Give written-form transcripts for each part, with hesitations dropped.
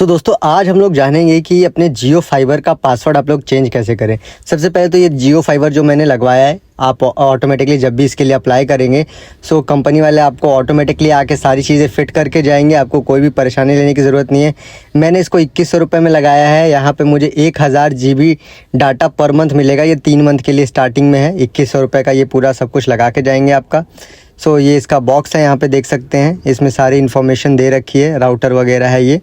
सो दोस्तों आज हम लोग जानेंगे कि अपने जियो फाइबर का पासवर्ड आप लोग चेंज कैसे करें। सबसे पहले तो ये जियो फाइबर जो मैंने लगवाया है, आप ऑटोमेटिकली जब भी इसके लिए अप्लाई करेंगे सो कंपनी वाले आपको ऑटोमेटिकली आके सारी चीज़ें फिट करके जाएंगे, आपको कोई भी परेशानी लेने की ज़रूरत नहीं है। मैंने इसको 2100 रुपये में लगाया है। यहाँ पे मुझे 1000 GB डाटा पर मंथ मिलेगा। ये 3 मंथ के लिए स्टार्टिंग में है। 2100 रुपये का ये पूरा सब कुछ लगा के जाएंगे आपका। सो ये इसका बॉक्स है, यहाँ पे देख सकते हैं। इसमें सारी इन्फॉर्मेशन दे रखी है, राउटर वगैरह है ये।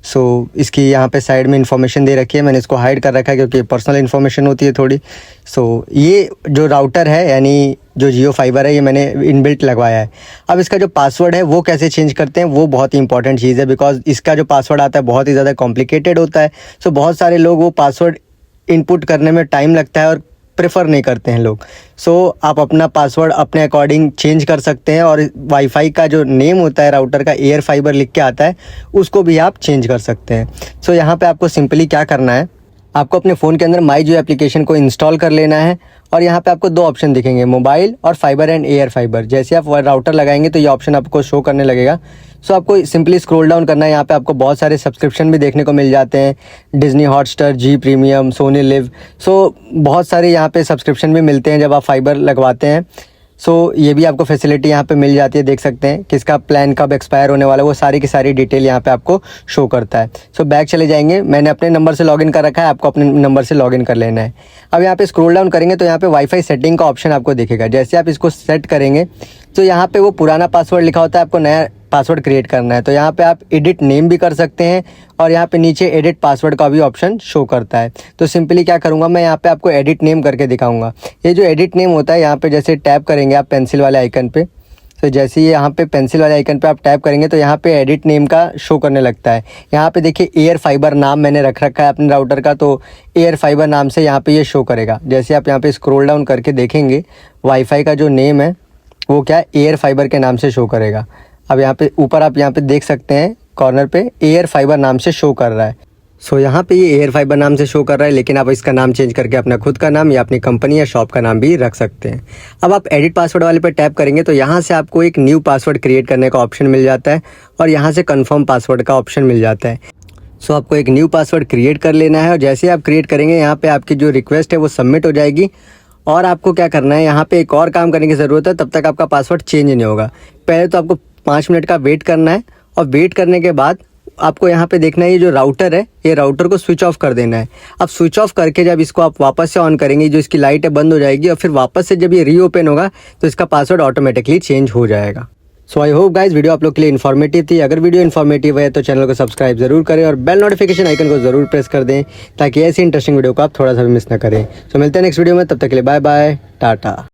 सो इसकी यहाँ पे साइड में इन्फॉर्मेशन दे रखी है। मैंने इसको हाइड कर रखा है क्योंकि पर्सनल इन्फॉर्मेशन होती है थोड़ी। सो ये जो राउटर है यानी जो जियो फाइबर है, ये मैंने इनबिल्ट लगवाया है। अब इसका जो पासवर्ड है वो कैसे चेंज करते हैं वो बहुत ही इंपॉर्टेंट चीज़ है, बिकॉज इसका जो पासवर्ड आता है बहुत ही ज़्यादा कॉम्प्लिकेटेड होता है। सो बहुत सारे लोग वो पासवर्ड इनपुट करने में टाइम लगता है और प्रेफर नहीं करते हैं लोग। सो आप अपना पासवर्ड अपने अकॉर्डिंग चेंज कर सकते हैं, और वाईफाई का जो नेम होता है राउटर का, एयर फाइबर लिख के आता है, उसको भी आप चेंज कर सकते हैं। सो यहाँ पे आपको सिंपली क्या करना है, आपको अपने फ़ोन के अंदर माई जियो एप्लीकेशन को इंस्टॉल कर लेना है। और यहाँ पे आपको 2 ऑप्शन दिखेंगे, मोबाइल और फाइबर एंड एयर फाइबर। जैसे आप राउटर लगाएंगे तो ये ऑप्शन आपको शो करने लगेगा। सो आपको सिंपली स्क्रॉल डाउन करना है। यहाँ पे आपको बहुत सारे सब्सक्रिप्शन भी देखने को मिल जाते हैं, डिज्नी हॉटस्टार, जी प्रीमियम, सोनी लिव। सो बहुत सारे यहाँ पे सब्सक्रिप्शन भी मिलते हैं जब आप फाइबर लगवाते हैं। सो ये भी आपको फैसिलिटी यहाँ पे मिल जाती है। देख सकते हैं किसका प्लान कब एक्सपायर होने वाला है, वो सारी की सारी डिटेल यहाँ पे आपको शो करता है। सो बैक चले जाएंगे। मैंने अपने नंबर से लॉगिन कर रखा है, आपको अपने नंबर से लॉगिन कर लेना है। अब यहाँ पे स्क्रॉल डाउन करेंगे तो यहाँ पे वाईफाई सेटिंग का ऑप्शन आपको दिखेगा। जैसे आप इसको सेट करेंगे तो यहाँ पे वो पुराना पासवर्ड लिखा होता है, आपको नया पासवर्ड क्रिएट करना है। तो यहाँ पे आप एडिट नेम भी कर सकते हैं, और यहाँ पे नीचे एडिट पासवर्ड का भी ऑप्शन शो करता है। तो सिंपली क्या करूँगा, मैं यहाँ पे आपको एडिट नेम करके दिखाऊंगा। ये जो एडिट नेम होता है, यहाँ पे जैसे टैप करेंगे आप पेंसिल वाले आइकन पे, तो जैसे ही यहाँ पे पेंसिल वाले आइकन पे आप टैप करेंगे तो यहाँ पे एडिट नेम का शो करने लगता है। यहाँ पे देखिए एयर फाइबर नाम मैंने रख रखा है अपने राउटर का, तो एयर फाइबर नाम से यहाँ पे ये शो करेगा। जैसे आप यहाँ पे स्क्रॉल डाउन करके देखेंगे, वाईफाई का जो नेम है वो क्या है, एयर फाइबर के नाम से शो करेगा। अब यहाँ पे ऊपर आप यहाँ पे देख सकते हैं कॉर्नर पे एयर फाइबर नाम से शो कर रहा है। सो यहाँ पे ये एयर फाइबर नाम से शो कर रहा है, लेकिन आप इसका नाम चेंज करके अपना खुद का नाम या अपनी कंपनी या शॉप का नाम भी रख सकते हैं। अब आप एडिट पासवर्ड वाले पे टैप करेंगे तो यहाँ से आपको एक न्यू पासवर्ड क्रिएट करने का ऑप्शन मिल जाता है, और यहाँ से कन्फर्म पासवर्ड का ऑप्शन मिल जाता है। सो आपको एक न्यू पासवर्ड क्रिएट कर लेना है, और जैसे आप क्रिएट करेंगे यहाँ पे आपकी जो रिक्वेस्ट है वो सबमिट हो जाएगी। और आपको क्या करना है, यहाँ पे एक और काम करने की ज़रूरत है, तब तक आपका पासवर्ड चेंज नहीं होगा। पहले तो आपको 5 मिनट का वेट करना है, और वेट करने के बाद आपको यहाँ पे देखना है ये जो राउटर है, ये राउटर को स्विच ऑफ कर देना है। अब स्विच ऑफ करके जब इसको आप वापस से ऑन करेंगे, जो इसकी लाइट है बंद हो जाएगी, और फिर वापस से जब ये रीओपन होगा तो इसका पासवर्ड ऑटोमेटिकली चेंज हो जाएगा। सो आई होप गाइस वीडियो आप लोग के लिए इन्फॉर्मेटिव थी। अगर वीडियो इन्फॉर्मेटिव है तो चैनल को सब्सक्राइब जरूर करें, और बेल नोटिफिकेशन आइकन को जरूर प्रेस कर दें, ताकि ऐसी इंटरेस्टिंग वीडियो को आप थोड़ा सा भी मिस ना करें। सो मिलते हैं नेक्स्ट वीडियो में, तब तक के लिए बाय बाय, टाटा।